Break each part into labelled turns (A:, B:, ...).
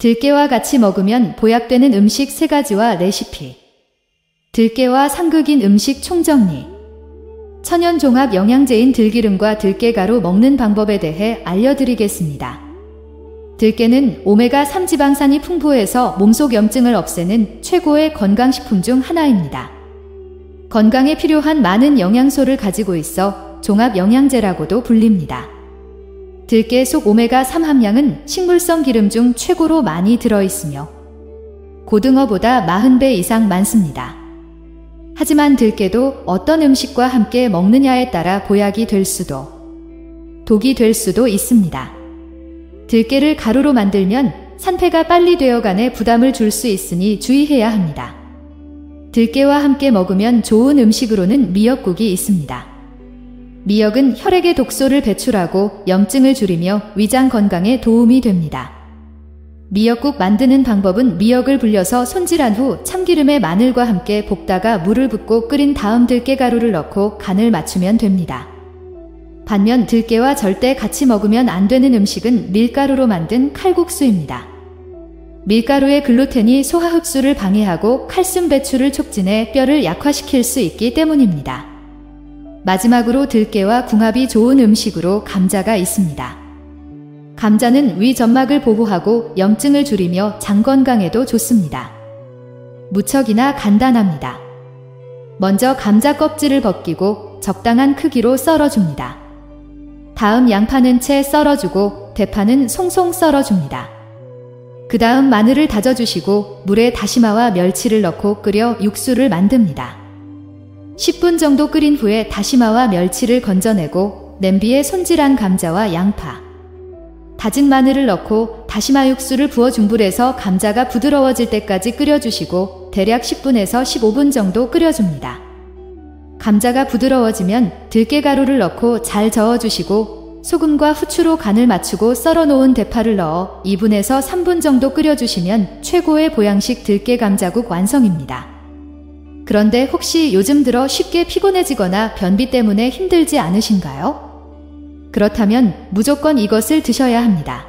A: 들깨와 같이 먹으면 보약되는 음식 3가지와 레시피. 들깨와 상극인 음식 총정리. 천연 종합 영양제인 들기름과 들깨가루 먹는 방법에 대해 알려드리겠습니다. 들깨는 오메가3 지방산이 풍부해서 몸속 염증을 없애는 최고의 건강식품 중 하나입니다. 건강에 필요한 많은 영양소를 가지고 있어 종합 영양제라고도 불립니다. 들깨 속 오메가3 함량은 식물성 기름 중 최고로 많이 들어있으며 고등어보다 40배 이상 많습니다. 하지만 들깨도 어떤 음식과 함께 먹느냐에 따라 보약이 될 수도, 독이 될 수도 있습니다. 들깨를 가루로 만들면 산패가 빨리 되어간에 부담을 줄 수 있으니 주의해야 합니다. 들깨와 함께 먹으면 좋은 음식으로는 미역국이 있습니다. 미역은 혈액의 독소를 배출하고 염증을 줄이며 위장 건강에 도움이 됩니다. 미역국 만드는 방법은 미역을 불려서 손질한 후 참기름에 마늘과 함께 볶다가 물을 붓고 끓인 다음 들깨가루를 넣고 간을 맞추면 됩니다. 반면 들깨와 절대 같이 먹으면 안 되는 음식은 밀가루로 만든 칼국수입니다. 밀가루의 글루텐이 소화 흡수를 방해하고 칼슘 배출을 촉진해 뼈를 약화시킬 수 있기 때문입니다. 마지막으로 들깨와 궁합이 좋은 음식으로 감자가 있습니다. 감자는 위 점막을 보호하고 염증을 줄이며 장 건강에도 좋습니다. 무척이나 간단합니다. 먼저 감자 껍질을 벗기고 적당한 크기로 썰어줍니다. 다음 양파는 채 썰어주고 대파는 송송 썰어줍니다. 그 다음 마늘을 다져주시고 물에 다시마와 멸치를 넣고 끓여 육수를 만듭니다. 10분 정도 끓인 후에 다시마와 멸치를 건져내고 냄비에 손질한 감자와 양파, 다진 마늘을 넣고 다시마 육수를 부어준 불에서 감자가 부드러워질 때까지 끓여주시고 대략 10분에서 15분 정도 끓여줍니다. 감자가 부드러워지면 들깨가루를 넣고 잘 저어주시고 소금과 후추로 간을 맞추고 썰어놓은 대파를 넣어 2분에서 3분 정도 끓여주시면 최고의 보양식 들깨감자국 완성입니다. 그런데 혹시 요즘 들어 쉽게 피곤해지거나 변비 때문에 힘들지 않으신가요? 그렇다면 무조건 이것을 드셔야 합니다.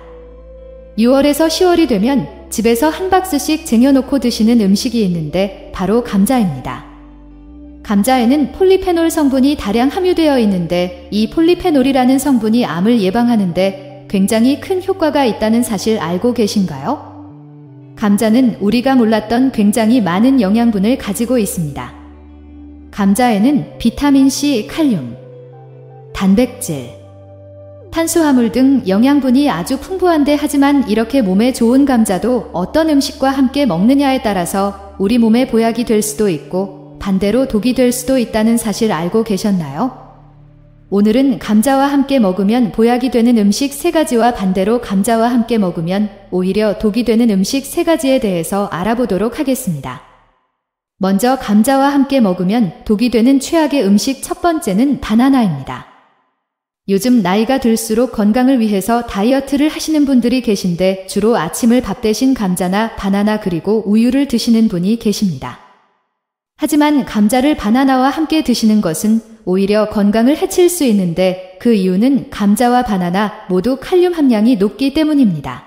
A: 6월에서 10월이 되면 집에서 한 박스씩 쟁여놓고 드시는 음식이 있는데 바로 감자입니다. 감자에는 폴리페놀 성분이 다량 함유되어 있는데 이 폴리페놀이라는 성분이 암을 예방하는데 굉장히 큰 효과가 있다는 사실 알고 계신가요? 감자는 우리가 몰랐던 굉장히 많은 영양분을 가지고 있습니다. 감자에는 비타민C, 칼륨, 단백질, 탄수화물 등 영양분이 아주 풍부한데 하지만 이렇게 몸에 좋은 감자도 어떤 음식과 함께 먹느냐에 따라서 우리 몸에 보약이 될 수도 있고 반대로 독이 될 수도 있다는 사실 알고 계셨나요? 오늘은 감자와 함께 먹으면 보약이 되는 음식 3가지와 반대로 감자와 함께 먹으면 오히려 독이 되는 음식 3가지에 대해서 알아보도록 하겠습니다. 먼저 감자와 함께 먹으면 독이 되는 최악의 음식 첫 번째는 바나나입니다. 요즘 나이가 들수록 건강을 위해서 다이어트를 하시는 분들이 계신데 주로 아침을 밥 대신 감자나 바나나 그리고 우유를 드시는 분이 계십니다. 하지만 감자를 바나나와 함께 드시는 것은 오히려 건강을 해칠 수 있는데 그 이유는 감자와 바나나 모두 칼륨 함량이 높기 때문입니다.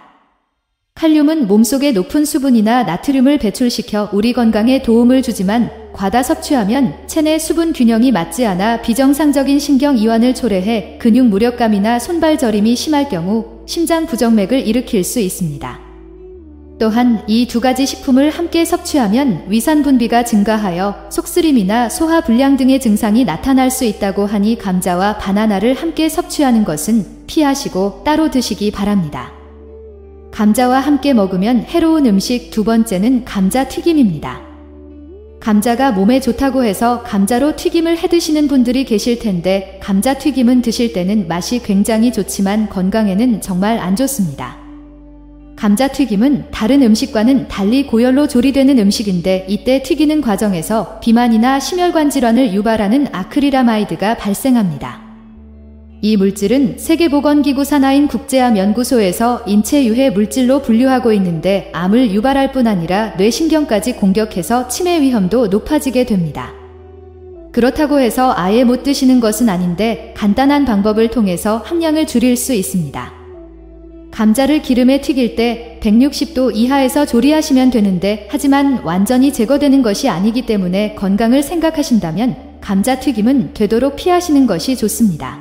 A: 칼륨은 몸속에 높은 수분이나 나트륨을 배출시켜 우리 건강에 도움을 주지만 과다 섭취하면 체내 수분 균형이 맞지 않아 비정상적인 신경 이완을 초래해 근육 무력감이나 손발 저림이 심할 경우 심장 부정맥을 일으킬 수 있습니다. 또한 이 2가지 식품을 함께 섭취하면 위산 분비가 증가하여 속쓰림이나 소화 불량 등의 증상이 나타날 수 있다고 하니 감자와 바나나를 함께 섭취하는 것은 피하시고 따로 드시기 바랍니다. 감자와 함께 먹으면 해로운 음식 2번째는 감자튀김입니다. 감자가 몸에 좋다고 해서 감자로 튀김을 해 드시는 분들이 계실 텐데 감자튀김은 드실 때는 맛이 굉장히 좋지만 건강에는 정말 안 좋습니다. 감자튀김은 다른 음식과는 달리 고열로 조리되는 음식인데 이때 튀기는 과정에서 비만이나 심혈관 질환을 유발하는 아크릴아마이드가 발생합니다. 이 물질은 세계보건기구 산하인 국제암연구소에서 인체 유해 물질로 분류하고 있는데 암을 유발할 뿐 아니라 뇌신경까지 공격해서 치매 위험도 높아지게 됩니다. 그렇다고 해서 아예 못 드시는 것은 아닌데 간단한 방법을 통해서 함량을 줄일 수 있습니다. 감자를 기름에 튀길 때 160도 이하에서 조리하시면 되는데 하지만 완전히 제거되는 것이 아니기 때문에 건강을 생각하신다면 감자 튀김은 되도록 피하시는 것이 좋습니다.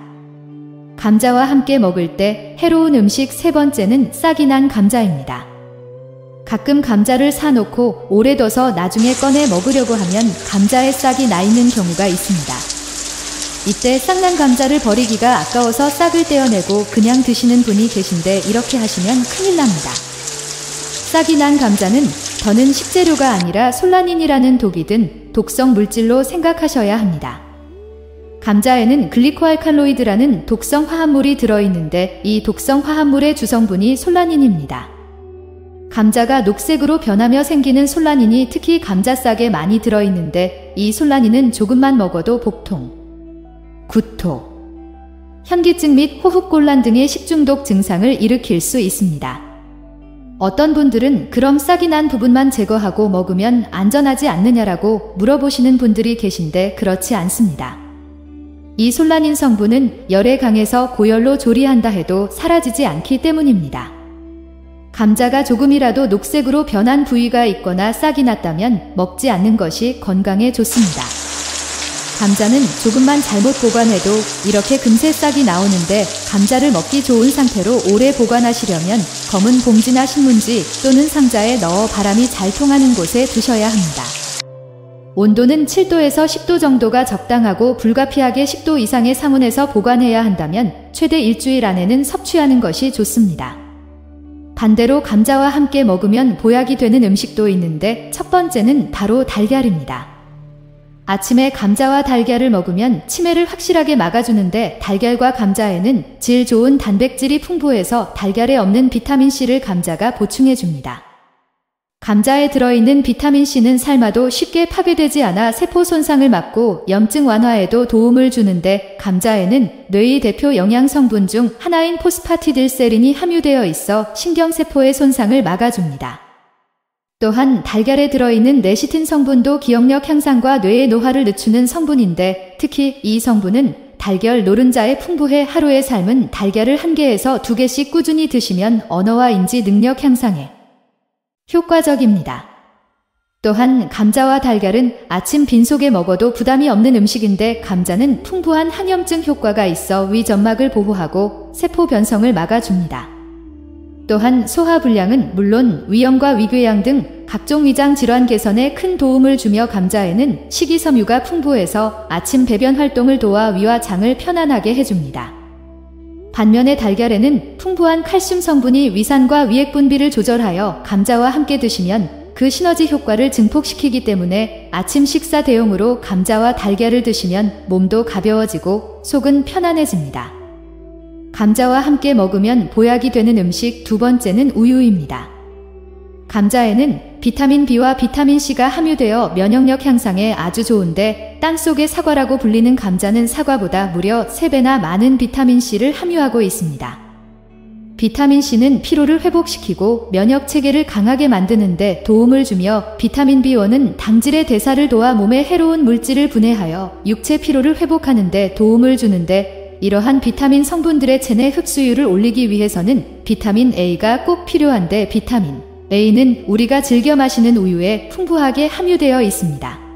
A: 감자와 함께 먹을 때 해로운 음식 세 번째는 싹이 난 감자입니다. 가끔 감자를 사놓고 오래 둬서 나중에 꺼내 먹으려고 하면 감자에 싹이 나 있는 경우가 있습니다. 이때 싹난 감자를 버리기가 아까워서 싹을 떼어내고 그냥 드시는 분이 계신데 이렇게 하시면 큰일 납니다. 싹이 난 감자는 더는 식재료가 아니라 솔라닌이라는 독이 든 독성 물질로 생각하셔야 합니다. 감자에는 글리코알칼로이드라는 독성 화합물이 들어있는데 이 독성 화합물의 주성분이 솔라닌입니다. 감자가 녹색으로 변하며 생기는 솔라닌이 특히 감자싹에 많이 들어있는데 이 솔라닌은 조금만 먹어도 복통, 구토, 현기증 및 호흡곤란 등의 식중독 증상을 일으킬 수 있습니다. 어떤 분들은 그럼 싹이 난 부분만 제거하고 먹으면 안전하지 않느냐라고 물어보시는 분들이 계신데 그렇지 않습니다. 이 솔라닌 성분은 열에 강해서 고열로 조리한다 해도 사라지지 않기 때문입니다. 감자가 조금이라도 녹색으로 변한 부위가 있거나 싹이 났다면 먹지 않는 것이 건강에 좋습니다. 감자는 조금만 잘못 보관해도 이렇게 금세 싹이 나오는데 감자를 먹기 좋은 상태로 오래 보관하시려면 검은 봉지나 신문지 또는 상자에 넣어 바람이 잘 통하는 곳에 두셔야 합니다. 온도는 7도에서 10도 정도가 적당하고 불가피하게 10도 이상의 상온에서 보관해야 한다면 최대 일주일 안에는 섭취하는 것이 좋습니다. 반대로 감자와 함께 먹으면 보약이 되는 음식도 있는데 첫 번째는 바로 달걀입니다. 아침에 감자와 달걀을 먹으면 치매를 확실하게 막아주는데 달걀과 감자에는 질 좋은 단백질이 풍부해서 달걀에 없는 비타민C를 감자가 보충해줍니다. 감자에 들어있는 비타민C는 삶아도 쉽게 파괴되지 않아 세포 손상을 막고 염증 완화에도 도움을 주는데 감자에는 뇌의 대표 영양성분 중 하나인 포스파티딜세린이 함유되어 있어 신경세포의 손상을 막아줍니다. 또한 달걀에 들어있는 레시틴 성분도 기억력 향상과 뇌의 노화를 늦추는 성분인데 특히 이 성분은 달걀 노른자에 풍부해 하루에 삶은 달걀을 1개에서 2개씩 꾸준히 드시면 언어와 인지 능력 향상에 효과적입니다. 또한 감자와 달걀은 아침 빈속에 먹어도 부담이 없는 음식인데 감자는 풍부한 항염증 효과가 있어 위 점막을 보호하고 세포 변성을 막아줍니다. 또한 소화불량은 물론 위염과 위궤양 등 각종 위장 질환 개선에 큰 도움을 주며 감자에는 식이섬유가 풍부해서 아침 배변 활동을 도와 위와 장을 편안하게 해줍니다. 반면에 달걀에는 풍부한 칼슘 성분이 위산과 위액 분비를 조절하여 감자와 함께 드시면 그 시너지 효과를 증폭시키기 때문에 아침 식사 대용으로 감자와 달걀을 드시면 몸도 가벼워지고 속은 편안해집니다. 감자와 함께 먹으면 보약이 되는 음식 두 번째는 우유입니다. 감자에는 비타민 B와 비타민 C가 함유되어 면역력 향상에 아주 좋은데 땅속의 사과라고 불리는 감자는 사과보다 무려 3배나 많은 비타민 C를 함유하고 있습니다. 비타민 C는 피로를 회복시키고 면역 체계를 강하게 만드는 데 도움을 주며 비타민 B1은 당질의 대사를 도와 몸에 해로운 물질을 분해하여 육체 피로를 회복하는 데 도움을 주는데 이러한 비타민 성분들의 체내 흡수율을 올리기 위해서는 비타민 A가 꼭 필요한데 비타민 A는 우리가 즐겨 마시는 우유에 풍부하게 함유되어 있습니다.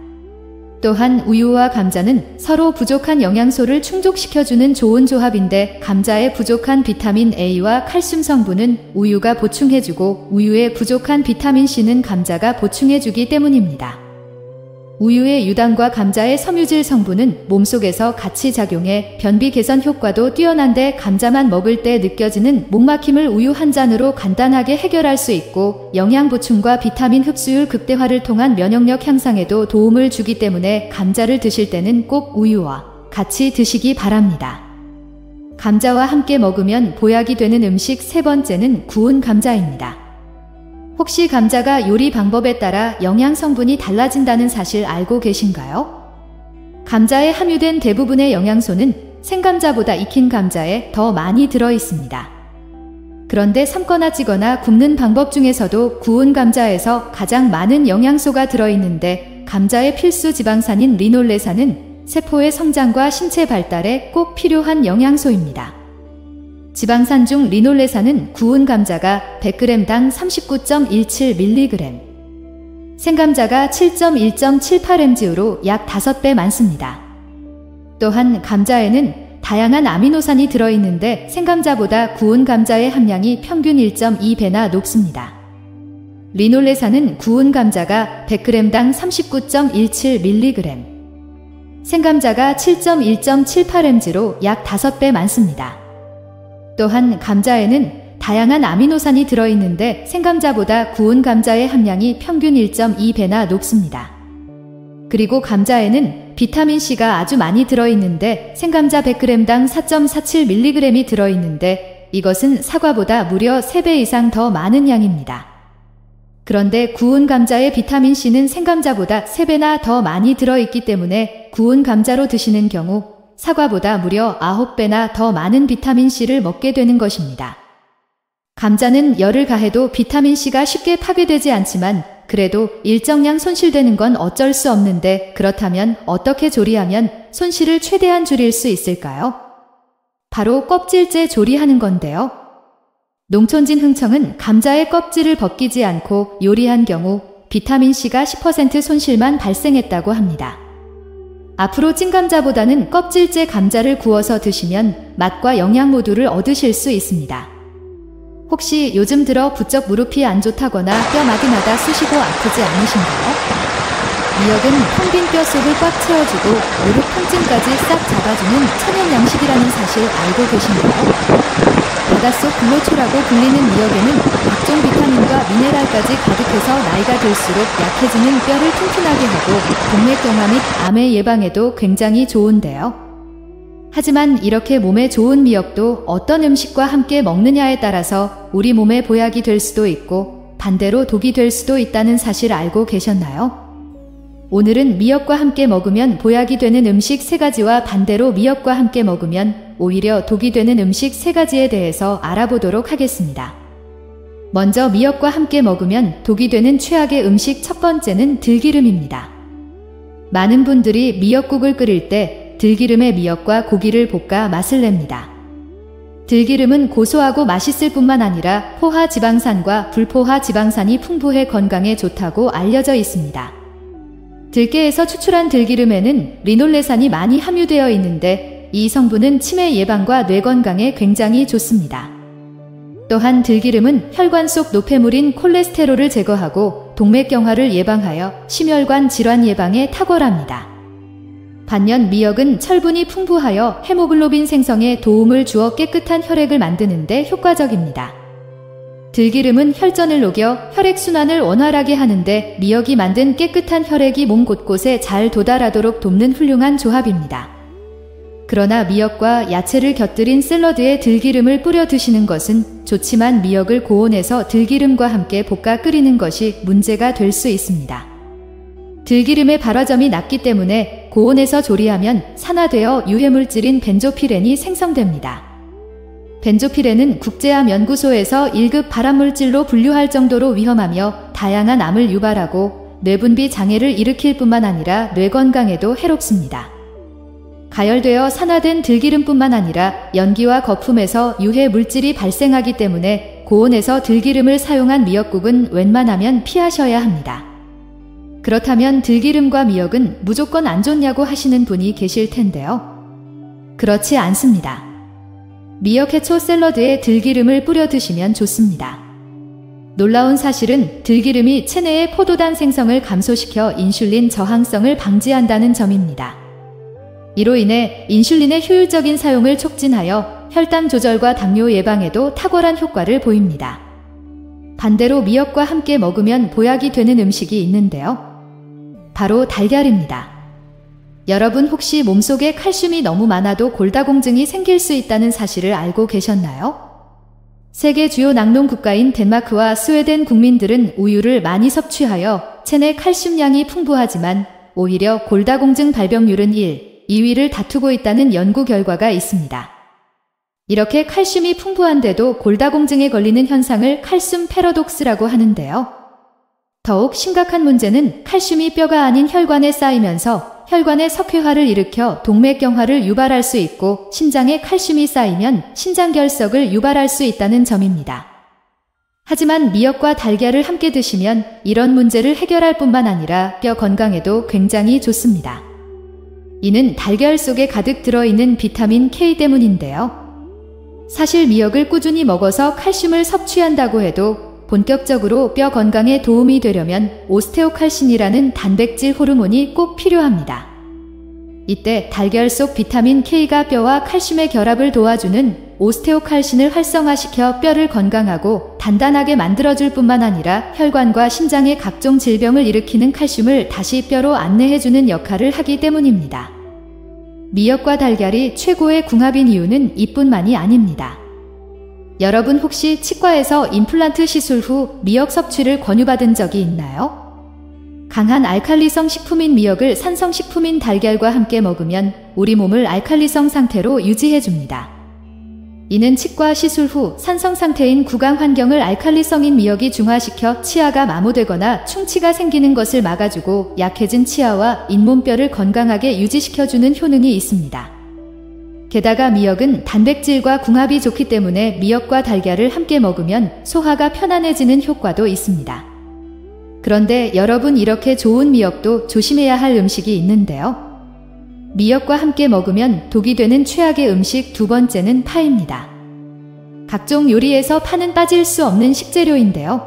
A: 또한 우유와 감자는 서로 부족한 영양소를 충족시켜주는 좋은 조합인데 감자에 부족한 비타민 A와 칼슘 성분은 우유가 보충해주고 우유에 부족한 비타민 C는 감자가 보충해주기 때문입니다. 우유의 유당과 감자의 섬유질 성분은 몸속에서 같이 작용해 변비 개선 효과도 뛰어난데 감자만 먹을 때 느껴지는 목막힘을 우유 한 잔으로 간단하게 해결할 수 있고 영양 보충과 비타민 흡수율 극대화를 통한 면역력 향상에도 도움을 주기 때문에 감자를 드실 때는 꼭 우유와 같이 드시기 바랍니다. 감자와 함께 먹으면 보약이 되는 음식 세 번째는 구운 감자입니다. 혹시 감자가 요리 방법에 따라 영양 성분이 달라진다는 사실 알고 계신가요? 감자에 함유된 대부분의 영양소는 생감자보다 익힌 감자에 더 많이 들어 있습니다. 그런데 삶거나 찌거나 굽는 방법 중에서도 구운 감자에서 가장 많은 영양소가 들어있는데 감자의 필수 지방산인 리놀레산은 세포의 성장과 신체 발달에 꼭 필요한 영양소입니다. 지방산 중 리놀레산은 구운 감자가 100g당 39.17mg, 생감자가 7.1.78mg로 약 5배 많습니다. 또한 감자에는 다양한 아미노산이 들어있는데 생감자보다 구운 감자의 함량이 평균 1.2배나 높습니다. 리놀레산은 구운 감자가 100g당 39.17mg, 생감자가 7.1.78mg로 약 5배 많습니다. 또한 감자에는 다양한 아미노산이 들어있는데 생감자보다 구운 감자의 함량이 평균 1.2배나 높습니다. 그리고 감자에는 비타민C가 아주 많이 들어있는데 생감자 100g당 4.47mg이 들어있는데 이것은 사과보다 무려 3배 이상 더 많은 양입니다. 그런데 구운 감자의 비타민C는 생감자보다 3배나 더 많이 들어있기 때문에 구운 감자로 드시는 경우 사과보다 무려 9배나 더 많은 비타민C를 먹게 되는 것입니다. 감자는 열을 가해도 비타민C가 쉽게 파괴되지 않지만 그래도 일정량 손실되는 건 어쩔 수 없는데 그렇다면 어떻게 조리하면 손실을 최대한 줄일 수 있을까요? 바로 껍질째 조리하는 건데요. 농촌진 흥청은 감자의 껍질을 벗기지 않고 요리한 경우 비타민C가 10% 손실만 발생했다고 합니다. 앞으로 찐감자보다는 껍질째 감자를 구워서 드시면 맛과 영양 모두를 얻으실 수 있습니다. 혹시 요즘 들어 부쩍 무릎이 안 좋다거나 뼈마디마다 쑤시고 아프지 않으신가요? 미역은 텅 빈 뼈 속을 꽉 채워주고 무릎 통증까지 싹 잡아주는 천연 양식이라는 사실 알고 계신가요? 바닷속 금호초라고 불리는 미역에는 각종 비타민과 미네랄까지 가득해서 나이가 들수록 약해지는 뼈를 튼튼하게 하고 동맥경화 및 암의 예방에도 굉장히 좋은데요. 하지만 이렇게 몸에 좋은 미역도 어떤 음식과 함께 먹느냐에 따라서 우리 몸에 보약이 될 수도 있고 반대로 독이 될 수도 있다는 사실 알고 계셨나요? 오늘은 미역과 함께 먹으면 보약이 되는 음식 3가지와 반대로 미역과 함께 먹으면 오히려 독이 되는 음식 3가지에 대해서 알아보도록 하겠습니다. 먼저 미역과 함께 먹으면 독이 되는 최악의 음식 첫 번째는 들기름입니다. 많은 분들이 미역국을 끓일 때 들기름에 미역과 고기를 볶아 맛을 냅니다. 들기름은 고소하고 맛있을 뿐만 아니라 포화 지방산과 불포화 지방산이 풍부해 건강에 좋다고 알려져 있습니다. 들깨에서 추출한 들기름에는 리놀레산이 많이 함유되어 있는데 이 성분은 치매 예방과 뇌 건강에 굉장히 좋습니다. 또한 들기름은 혈관 속 노폐물인 콜레스테롤을 제거하고 동맥경화를 예방하여 심혈관 질환 예방에 탁월합니다. 반면 미역은 철분이 풍부하여 헤모글로빈 생성에 도움을 주어 깨끗한 혈액을 만드는 데 효과적입니다. 들기름은 혈전을 녹여 혈액순환을 원활하게 하는데 미역이 만든 깨끗한 혈액이 몸 곳곳에 잘 도달하도록 돕는 훌륭한 조합입니다. 그러나 미역과 야채를 곁들인 샐러드에 들기름을 뿌려 드시는 것은 좋지만 미역을 고온에서 들기름과 함께 볶아 끓이는 것이 문제가 될 수 있습니다. 들기름의 발화점이 낮기 때문에 고온에서 조리하면 산화되어 유해물질인 벤조피렌이 생성됩니다. 벤조피렌은 국제암 연구소에서 1급 발암물질로 분류할 정도로 위험하며 다양한 암을 유발하고 뇌분비 장애를 일으킬 뿐만 아니라 뇌 건강에도 해롭습니다. 가열되어 산화된 들기름뿐만 아니라 연기와 거품에서 유해 물질이 발생하기 때문에 고온에서 들기름을 사용한 미역국은 웬만하면 피하셔야 합니다. 그렇다면 들기름과 미역은 무조건 안 좋냐고 하시는 분이 계실 텐데요. 그렇지 않습니다. 미역 해초 샐러드에 들기름을 뿌려 드시면 좋습니다. 놀라운 사실은 들기름이 체내의 포도당 생성을 감소시켜 인슐린 저항성을 방지한다는 점입니다. 이로 인해 인슐린의 효율적인 사용을 촉진하여 혈당 조절과 당뇨 예방에도 탁월한 효과를 보입니다. 반대로 미역과 함께 먹으면 보약이 되는 음식이 있는데요. 바로 달걀입니다. 여러분 혹시 몸속에 칼슘이 너무 많아도 골다공증이 생길 수 있다는 사실을 알고 계셨나요? 세계 주요 낙농 국가인 덴마크와 스웨덴 국민들은 우유를 많이 섭취하여 체내 칼슘량이 풍부하지만 오히려 골다공증 발병률은 2위를 다투고 있다는 연구 결과가 있습니다. 이렇게 칼슘이 풍부한데도 골다공증에 걸리는 현상을 칼슘 패러독스라고 하는데요. 더욱 심각한 문제는 칼슘이 뼈가 아닌 혈관에 쌓이면서 혈관의 석회화를 일으켜 동맥경화를 유발할 수 있고 심장에 칼슘이 쌓이면 신장결석을 유발할 수 있다는 점입니다. 하지만 미역과 달걀을 함께 드시면 이런 문제를 해결할 뿐만 아니라 뼈 건강에도 굉장히 좋습니다. 이는 달걀 속에 가득 들어있는 비타민 K 때문인데요. 사실 미역을 꾸준히 먹어서 칼슘을 섭취한다고 해도 본격적으로 뼈 건강에 도움이 되려면 오스테오칼신이라는 단백질 호르몬이 꼭 필요합니다. 이때 달걀 속 비타민 K가 뼈와 칼슘의 결합을 도와주는 오스테오칼신을 활성화시켜 뼈를 건강하고 단단하게 만들어줄 뿐만 아니라 혈관과 심장의 각종 질병을 일으키는 칼슘을 다시 뼈로 안내해주는 역할을 하기 때문입니다. 미역과 달걀이 최고의 궁합인 이유는 이뿐만이 아닙니다. 여러분 혹시 치과에서 임플란트 시술 후 미역 섭취를 권유받은 적이 있나요? 강한 알칼리성 식품인 미역을 산성식품인 달걀과 함께 먹으면 우리 몸을 알칼리성 상태로 유지해줍니다. 이는 치과 시술 후 산성 상태인 구강 환경을 알칼리성인 미역이 중화시켜 치아가 마모되거나 충치가 생기는 것을 막아주고 약해진 치아와 잇몸뼈를 건강하게 유지시켜주는 효능이 있습니다. 게다가 미역은 단백질과 궁합이 좋기 때문에 미역과 달걀을 함께 먹으면 소화가 편안해지는 효과도 있습니다. 그런데 여러분, 이렇게 좋은 미역도 조심해야 할 음식이 있는데요. 미역과 함께 먹으면 독이 되는 최악의 음식 두 번째는 파입니다. 각종 요리에서 파는 빠질 수 없는 식재료인데요.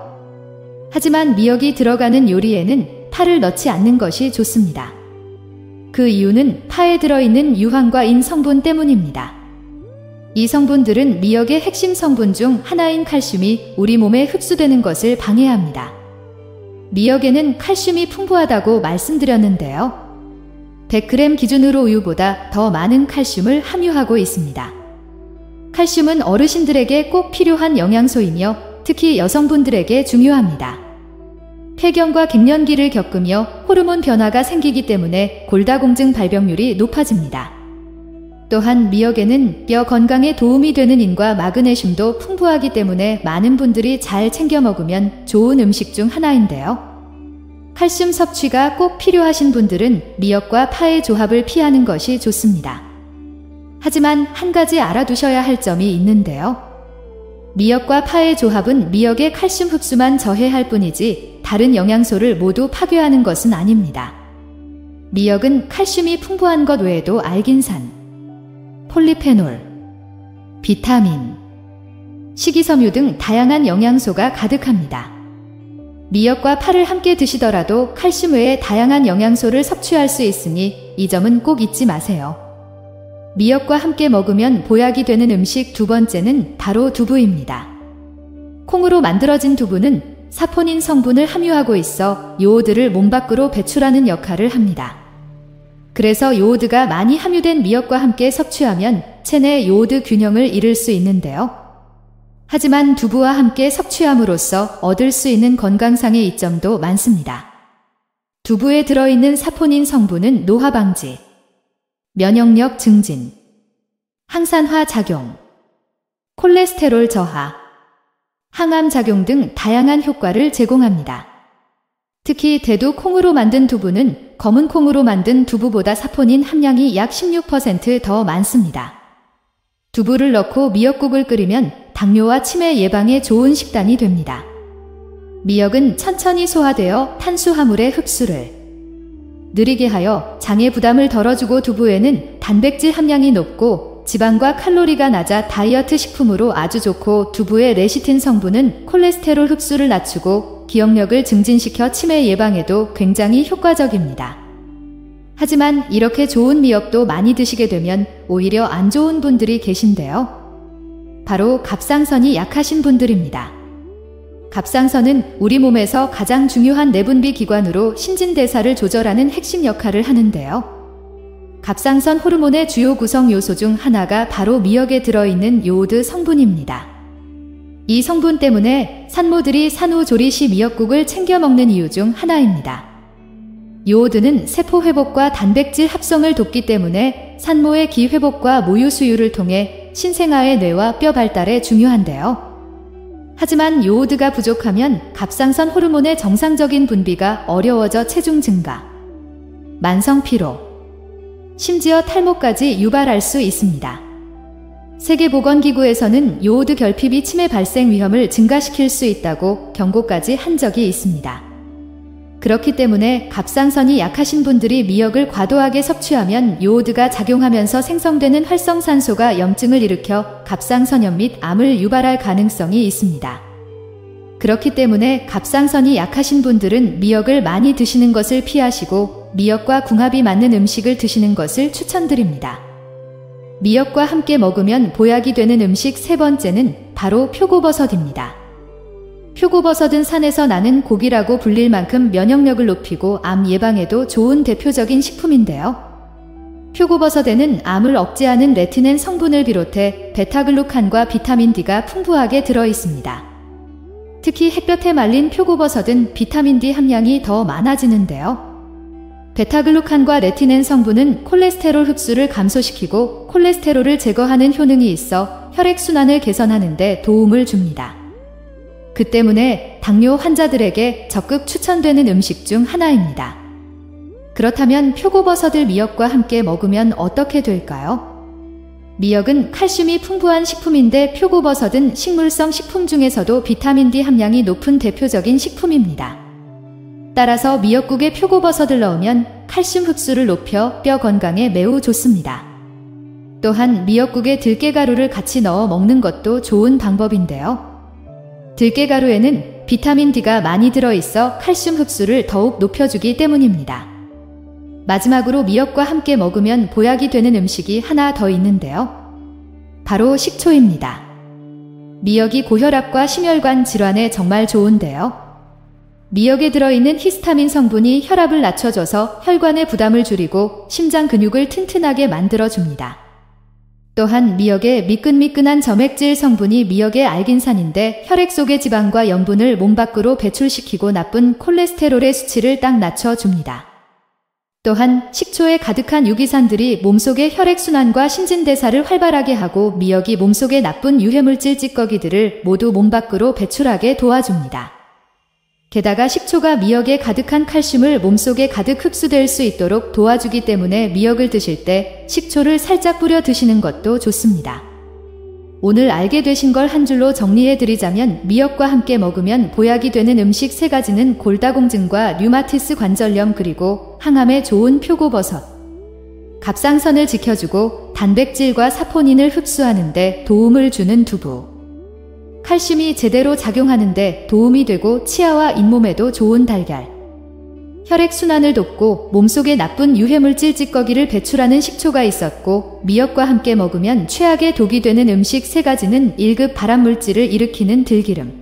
A: 하지만 미역이 들어가는 요리에는 파를 넣지 않는 것이 좋습니다. 그 이유는 파에 들어있는 유황과 인 성분 때문입니다. 이 성분들은 미역의 핵심 성분 중 하나인 칼슘이 우리 몸에 흡수되는 것을 방해합니다. 미역에는 칼슘이 풍부하다고 말씀드렸는데요. 100g 기준으로 우유보다 더 많은 칼슘을 함유하고 있습니다. 칼슘은 어르신들에게 꼭 필요한 영양소이며 특히 여성분들에게 중요합니다. 폐경과 갱년기를 겪으며 호르몬 변화가 생기기 때문에 골다공증 발병률이 높아집니다. 또한 미역에는 뼈 건강에 도움이 되는 인과 마그네슘도 풍부하기 때문에 많은 분들이 잘 챙겨 먹으면 좋은 음식 중 하나인데요. 칼슘 섭취가 꼭 필요하신 분들은 미역과 파의 조합을 피하는 것이 좋습니다. 하지만 한 가지 알아두셔야 할 점이 있는데요. 미역과 파의 조합은 미역의 칼슘 흡수만 저해할 뿐이지 다른 영양소를 모두 파괴하는 것은 아닙니다. 미역은 칼슘이 풍부한 것 외에도 알긴산, 폴리페놀, 비타민, 식이섬유 등 다양한 영양소가 가득합니다. 미역과 파를 함께 드시더라도 칼슘 외에 다양한 영양소를 섭취할 수 있으니 이 점은 꼭 잊지 마세요. 미역과 함께 먹으면 보약이 되는 음식 두 번째는 바로 두부입니다. 콩으로 만들어진 두부는 사포닌 성분을 함유하고 있어 요오드를 몸 밖으로 배출하는 역할을 합니다. 그래서 요오드가 많이 함유된 미역과 함께 섭취하면 체내 요오드 균형을 잃을 수 있는데요. 하지만 두부와 함께 섭취함으로써 얻을 수 있는 건강상의 이점도 많습니다. 두부에 들어있는 사포닌 성분은 노화 방지, 면역력 증진, 항산화 작용, 콜레스테롤 저하, 항암 작용 등 다양한 효과를 제공합니다. 특히 대두 콩으로 만든 두부는 검은 콩으로 만든 두부보다 사포닌 함량이 약 16% 더 많습니다. 두부를 넣고 미역국을 끓이면 당뇨와 치매 예방에 좋은 식단이 됩니다. 미역은 천천히 소화되어 탄수화물의 흡수를 느리게 하여 장의 부담을 덜어주고 두부에는 단백질 함량이 높고 지방과 칼로리가 낮아 다이어트 식품으로 아주 좋고 두부의 레시틴 성분은 콜레스테롤 흡수를 낮추고 기억력을 증진시켜 치매 예방에도 굉장히 효과적입니다. 하지만 이렇게 좋은 미역도 많이 드시게 되면 오히려 안 좋은 분들이 계신데요. 바로 갑상선이 약하신 분들입니다. 갑상선은 우리 몸에서 가장 중요한 내분비 기관으로 신진대사를 조절하는 핵심 역할을 하는데요. 갑상선 호르몬의 주요 구성 요소 중 하나가 바로 미역에 들어있는 요오드 성분입니다. 이 성분 때문에 산모들이 산후 조리 시 미역국을 챙겨 먹는 이유 중 하나입니다. 요오드는 세포 회복과 단백질 합성을 돕기 때문에 산모의 기 회복과 모유 수유를 통해 신생아의 뇌와 뼈 발달에 중요한데요. 하지만 요오드가 부족하면 갑상선 호르몬의 정상적인 분비가 어려워져 체중 증가, 만성 피로, 심지어 탈모까지 유발할 수 있습니다. 세계보건기구에서는 요오드 결핍이 치매 발생 위험을 증가시킬 수 있다고 경고까지 한 적이 있습니다. 그렇기 때문에 갑상선이 약하신 분들이 미역을 과도하게 섭취하면 요오드가 작용하면서 생성되는 활성산소가 염증을 일으켜 갑상선염 및 암을 유발할 가능성이 있습니다. 그렇기 때문에 갑상선이 약하신 분들은 미역을 많이 드시는 것을 피하시고 미역과 궁합이 맞는 음식을 드시는 것을 추천드립니다. 미역과 함께 먹으면 보약이 되는 음식 세 번째는 바로 표고버섯입니다. 표고버섯은 산에서 나는 고기라고 불릴 만큼 면역력을 높이고 암 예방에도 좋은 대표적인 식품인데요. 표고버섯에는 암을 억제하는 레티넨 성분을 비롯해 베타글루칸과 비타민 D가 풍부하게 들어 있습니다. 특히 햇볕에 말린 표고버섯은 비타민 D 함량이 더 많아지는데요. 베타글루칸과 레티넨 성분은 콜레스테롤 흡수를 감소시키고 콜레스테롤을 제거하는 효능이 있어 혈액순환을 개선하는 데 도움을 줍니다. 그 때문에 당뇨 환자들에게 적극 추천되는 음식 중 하나입니다. 그렇다면 표고버섯을 미역과 함께 먹으면 어떻게 될까요? 미역은 칼슘이 풍부한 식품인데 표고버섯은 식물성 식품 중에서도 비타민 D 함량이 높은 대표적인 식품입니다. 따라서 미역국에 표고버섯을 넣으면 칼슘 흡수를 높여 뼈 건강에 매우 좋습니다. 또한 미역국에 들깨가루를 같이 넣어 먹는 것도 좋은 방법인데요. 들깨가루에는 비타민 D가 많이 들어있어 칼슘 흡수를 더욱 높여주기 때문입니다. 마지막으로 미역과 함께 먹으면 보약이 되는 음식이 하나 더 있는데요. 바로 식초입니다. 미역이 고혈압과 심혈관 질환에 정말 좋은데요. 미역에 들어있는 히스타민 성분이 혈압을 낮춰줘서 혈관의 부담을 줄이고 심장 근육을 튼튼하게 만들어줍니다. 또한 미역의 미끈미끈한 점액질 성분이 미역의 알긴산인데 혈액 속의 지방과 염분을 몸 밖으로 배출시키고 나쁜 콜레스테롤의 수치를 딱 낮춰줍니다. 또한 식초에 가득한 유기산들이 몸속의 혈액순환과 신진대사를 활발하게 하고 미역이 몸속의 나쁜 유해물질 찌꺼기들을 모두 몸 밖으로 배출하게 도와줍니다. 게다가 식초가 미역에 가득한 칼슘을 몸속에 가득 흡수될 수 있도록 도와주기 때문에 미역을 드실 때 식초를 살짝 뿌려 드시는 것도 좋습니다. 오늘 알게 되신 걸 한 줄로 정리해드리자면 미역과 함께 먹으면 보약이 되는 음식 세 가지는 골다공증과 류마티스 관절염 그리고 항암에 좋은 표고버섯, 갑상선을 지켜주고 단백질과 사포닌을 흡수하는 데 도움을 주는 두부, 칼슘이 제대로 작용하는데 도움이 되고 치아와 잇몸에도 좋은 달걀, 혈액순환을 돕고 몸속에 나쁜 유해물질 찌꺼기를 배출하는 식초가 있었고 미역과 함께 먹으면 최악의 독이 되는 음식 세 가지는 1급 발암물질을 일으키는 들기름,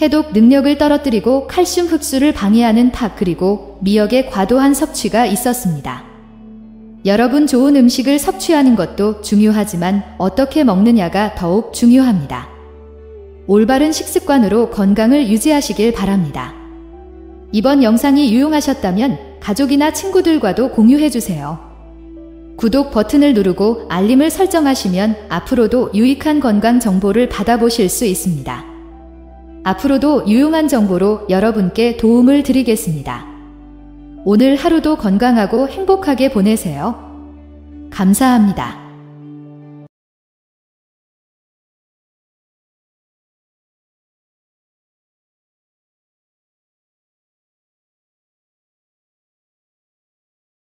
A: 해독 능력을 떨어뜨리고 칼슘 흡수를 방해하는 탁 그리고 미역의 과도한 섭취가 있었습니다. 여러분 좋은 음식을 섭취하는 것도 중요하지만 어떻게 먹느냐가 더욱 중요합니다. 올바른 식습관으로 건강을 유지하시길 바랍니다. 이번 영상이 유용하셨다면 가족이나 친구들과도 공유해주세요. 구독 버튼을 누르고 알림을 설정하시면 앞으로도 유익한 건강 정보를 받아보실 수 있습니다. 앞으로도 유용한 정보로 여러분께 도움을 드리겠습니다. 오늘 하루도 건강하고 행복하게 보내세요. 감사합니다.